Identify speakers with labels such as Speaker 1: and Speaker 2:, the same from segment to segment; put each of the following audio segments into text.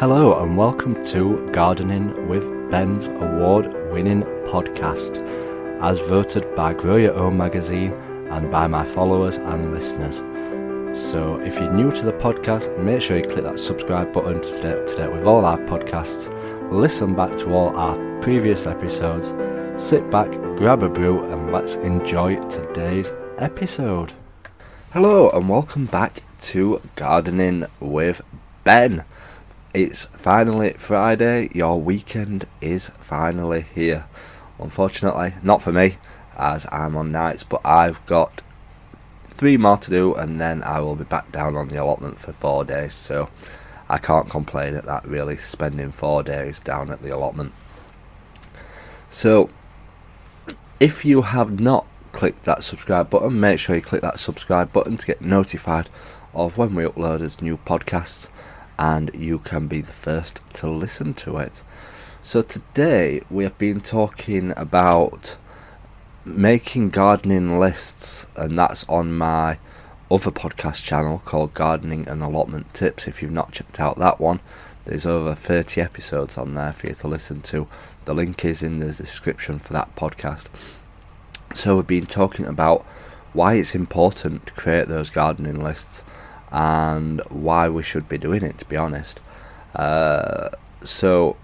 Speaker 1: Hello and welcome to Gardening with Ben's award-winning podcast, as voted by Grow Your Own magazine and by my followers and listeners. So if you're new to the podcast, make sure you click that subscribe button to stay up to date with all our podcasts, listen back to all our previous episodes, sit back, grab a brew and let's enjoy today's episode. Hello and welcome back to Gardening with Ben. It's finally Friday, your weekend is finally here. Unfortunately, not for me, as I'm on nights, but I've got 3 more to do and then I will be back down on the allotment for 4 days, so I can't complain at that really, spending 4 days down at the allotment. So, if you have not clicked that subscribe button, make sure you click that subscribe button to get notified of when we upload as new podcasts, and you can be the first to listen to it. So today we have been talking about making gardening lists, and that's on my other podcast channel called Gardening and Allotment Tips. If you've not checked out that one, there's over 30 episodes on there for you to listen to. The link is in the description for that podcast. So we've been talking about why it's important to create those gardening lists and why we should be doing it, to be honest. So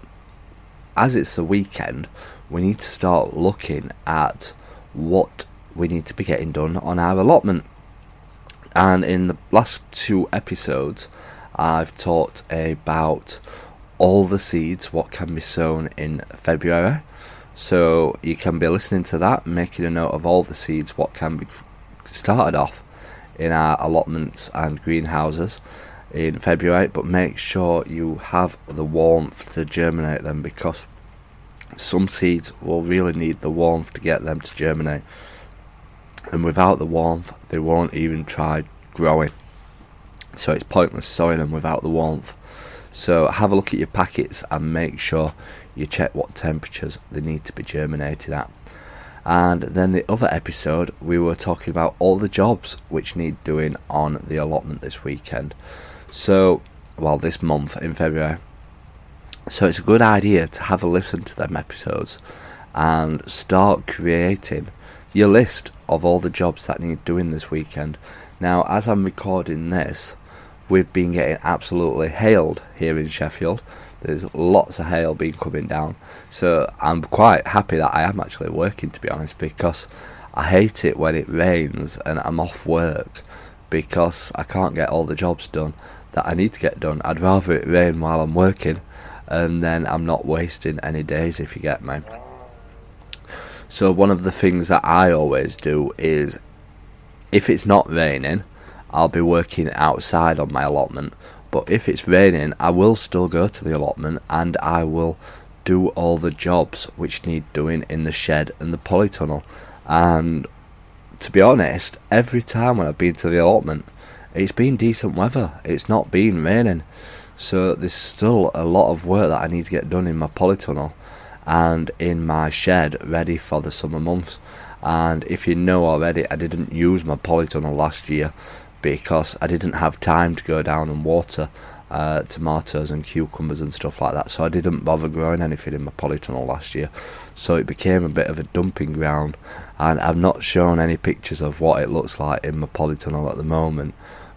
Speaker 1: as it's the weekend, we need to start looking at what we need to be getting done on our allotment. And in the last 2 episodes, I've talked about all the seeds, what can be sown in February. So you can be listening to that, making a note of all the seeds, what can be started off in our allotments and greenhouses in February, but make sure you have the warmth to germinate them, because some seeds will really need the warmth to get them to germinate, and without the warmth they won't even try growing, so it's pointless sowing them without the warmth. So have a look at your packets and make sure you check what temperatures they need to be germinated at. And then the other episode, we were talking about all the jobs which need doing on the allotment this weekend. So, well, this month in February. So it's a good idea to have a listen to them episodes and start creating your list of all the jobs that need doing this weekend. Now, as I'm recording this, we've been getting absolutely hailed here in Sheffield. There's lots of hail been coming down, so I'm quite happy that I am actually working, to be honest, because I hate it when it rains and I'm off work because I can't get all the jobs done that I need to get done. I'd rather it rain while I'm working, and then I'm not wasting any days, if you get me. So one of the things that I always do is, if it's not raining, I'll be working outside on my allotment. But if it's raining, I will still go to the allotment and I will do all the jobs which need doing in the shed and the polytunnel. And to be honest, every time when I've been to the allotment, it's been decent weather. It's not been raining. So there's still a lot of work that I need to get done in my polytunnel and in my shed, ready for the summer months. And if you know already, I didn't use my polytunnel last year because I didn't have time to go down and water tomatoes and cucumbers and stuff like that, so I didn't bother growing anything in my polytunnel last year. So it became a bit of a dumping ground, and I've not shown any pictures of what it looks like in my polytunnel at the moment,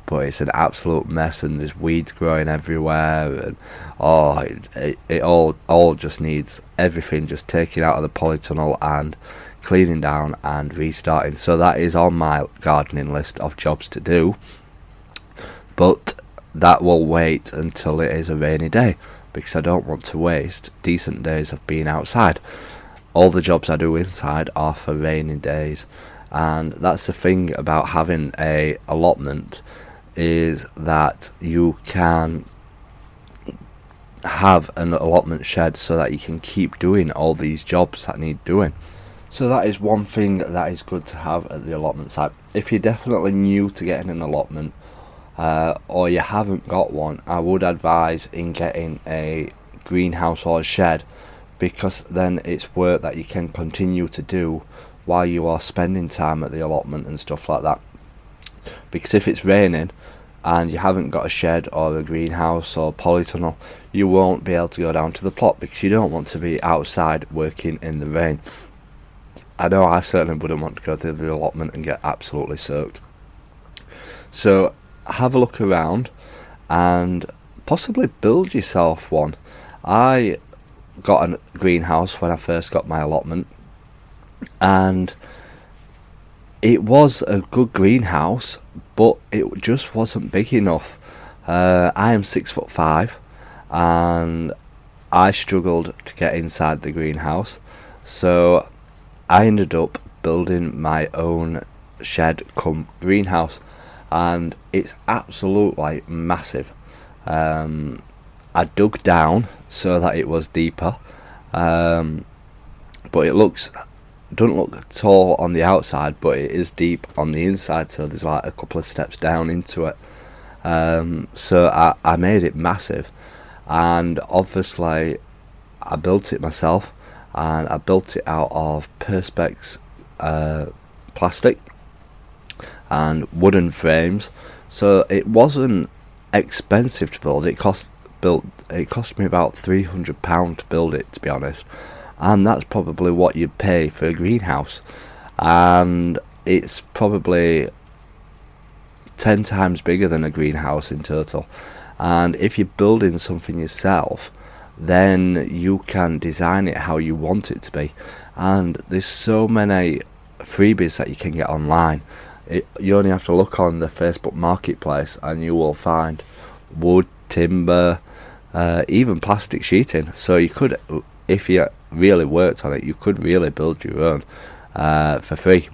Speaker 1: but it's an absolute mess and there's weeds growing everywhere, and it all just needs everything just taken out of the polytunnel and cleaning down and restarting. So that is on my gardening list of jobs to do, but that will wait until it is a rainy day, because I don't want to waste decent days of being outside. All the jobs I do inside are for rainy days, and that's the thing about having a allotment, is that you can have an allotment shed so that you can keep doing all these jobs that need doing. So that is one thing that is good to have at the allotment site. If you're definitely new to getting an allotment, or you haven't got one, I would advise in getting a greenhouse or a shed, because then it's work that you can continue to do while you are spending time at the allotment and stuff like that. Because if it's raining, and you haven't got a shed or a greenhouse or polytunnel, you won't be able to go down to the plot because you don't want to be outside working in the rain. I know I certainly wouldn't want to go to the allotment and get absolutely soaked. So have a look around and possibly build yourself one. I got a greenhouse when I first got my allotment, and it was a good greenhouse, but it just wasn't big enough. I am 6'5", and I struggled to get inside the greenhouse, so I ended up building my own shed cum greenhouse, and it's absolutely massive. I dug down so that it was deeper, but it doesn't look tall on the outside, but it is deep on the inside, so there's like a couple of steps down into it. So I made it massive, and obviously I built it myself, and I built it out of Perspex plastic and wooden frames, so it wasn't expensive to build. It cost me about £300 to build it, to be honest, and that's probably what you'd pay for a greenhouse, and it's probably 10 times bigger than a greenhouse in total. And if you're building something yourself, then you can design it how you want it to be, and there's so many freebies that you can get online. You only have to look on the Facebook marketplace and you will find wood, timber, even plastic sheeting. So you could, if you really worked on it, you could really build your own for free.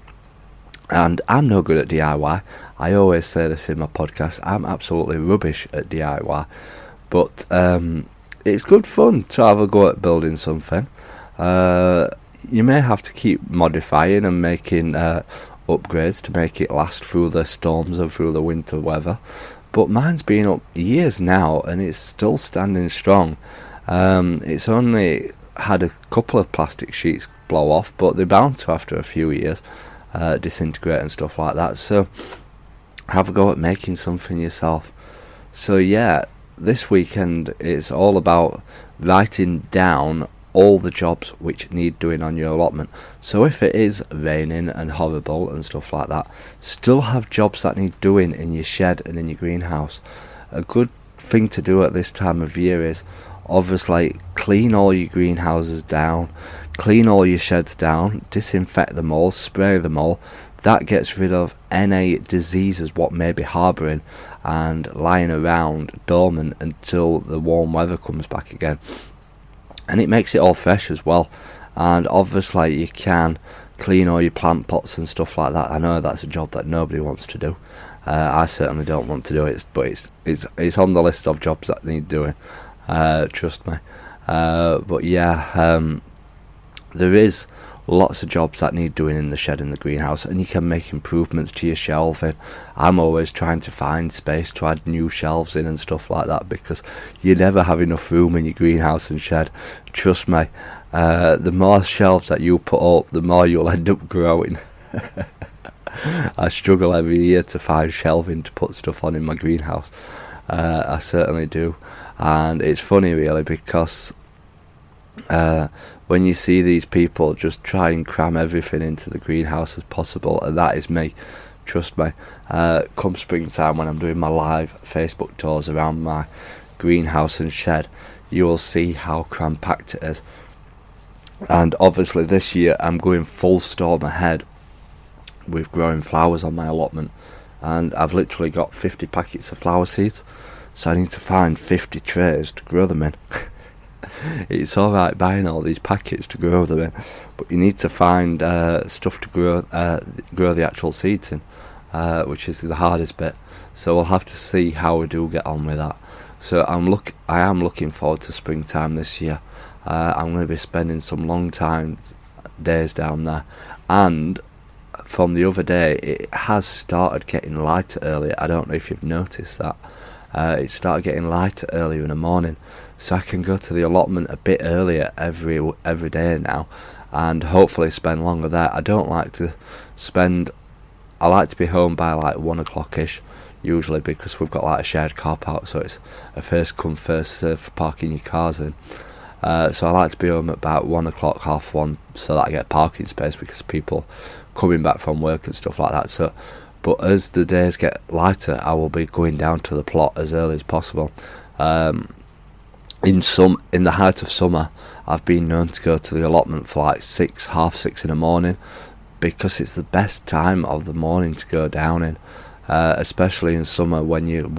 Speaker 1: And I'm no good at DIY. I always say this in my podcast, I'm absolutely rubbish at DIY, but it's good fun to have a go at building something. You may have to keep modifying and making upgrades to make it last through the storms and through the winter weather, but mine's been up years now and it's still standing strong. It's only had a couple of plastic sheets blow off, but they're bound to, after a few years, disintegrate and stuff like that. So have a go at making something yourself. So yeah, this weekend it's all about writing down all the jobs which need doing on your allotment. So if it is raining and horrible and stuff like that, still have jobs that need doing in your shed and in your greenhouse. A good thing to do at this time of year is obviously clean all your greenhouses down, clean all your sheds down, disinfect them all, spray them all. That gets rid of any diseases what may be harbouring and lying around dormant until the warm weather comes back again. And it makes it all fresh as well. And obviously you can clean all your plant pots and stuff like that. I know that's a job that nobody wants to do. I certainly don't want to do it, but it's on the list of jobs that need doing. Trust me. But yeah, there is lots of jobs that need doing in the shed and the greenhouse, and you can make improvements to your shelving. I'm always trying to find space to add new shelves in and stuff like that, because you never have enough room in your greenhouse and shed. Trust me, the more shelves that you put up, the more you'll end up growing. I struggle every year to find shelving to put stuff on in my greenhouse. I certainly do. And it's funny really, because when you see these people just try and cram everything into the greenhouse as possible, and that is me, trust me. Come springtime, when I'm doing my live Facebook tours around my greenhouse and shed, you will see how cram-packed it is. And obviously this year I'm going full storm ahead with growing flowers on my allotment, and I've literally got 50 packets of flower seeds, so I need to find 50 trays to grow them in. It's alright buying all these packets to grow them in, but you need to find stuff to grow the actual seeds in, which is the hardest bit. So we'll have to see how we do get on with that. So I am looking forward to springtime this year. I'm going to be spending some long days down there, and from the other day it has started getting lighter earlier. I don't know if you've noticed that. It started getting lighter earlier in the morning, so I can go to the allotment a bit earlier every day now, and hopefully spend longer there. I like to be home by like 1 o'clock ish, usually, because we've got like a shared car park, so it's a first come first serve for parking your cars in. So I like to be home at about 1 o'clock, 1:30, so that I get parking space, because people coming back from work and stuff like that. So, but as the days get lighter, I will be going down to the plot as early as possible. In the height of summer, I've been known to go to the allotment for like 6, half 6 in the morning, because it's the best time of the morning to go down in, especially in summer when you're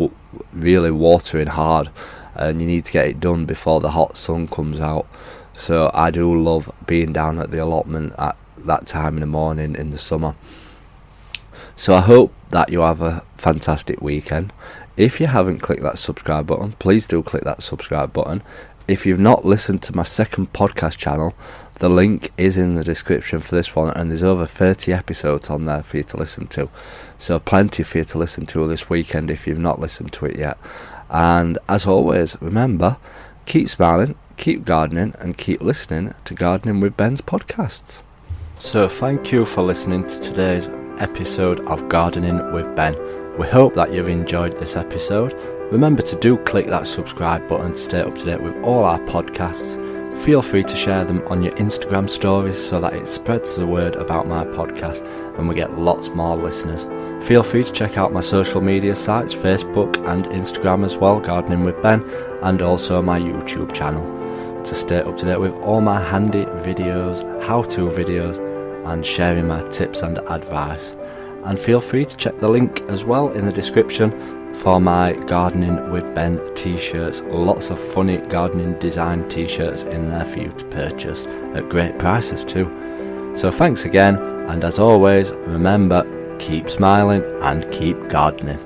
Speaker 1: really watering hard and you need to get it done before the hot sun comes out. So I do love being down at the allotment at that time in the morning in the summer. So I hope that you have a fantastic weekend. If you haven't clicked that subscribe button, please do click that subscribe button. If you've not listened to my second podcast channel, the link is in the description for this one, and there's over 30 episodes on there for you to listen to. So plenty for you to listen to this weekend if you've not listened to it yet. And as always, remember, keep smiling, keep gardening, and keep listening to Gardening with Ben's podcasts. So thank you for listening to today's episode of Gardening with Ben. We hope that you've enjoyed this episode. Remember to do click that subscribe button to stay up to date with all our podcasts. Feel free to share them on your Instagram stories so that it spreads the word about my podcast and we get lots more listeners. Feel free to check out my social media sites, Facebook and Instagram as well, Gardening with Ben, and also my YouTube channel, to stay up to date with all my handy videos, how-to videos, and sharing my tips and advice. And feel free to check the link as well in the description for my Gardening with Ben t-shirts. Lots of funny gardening design t-shirts in there for you to purchase at great prices too. So thanks again, and as always, remember, keep smiling and keep gardening.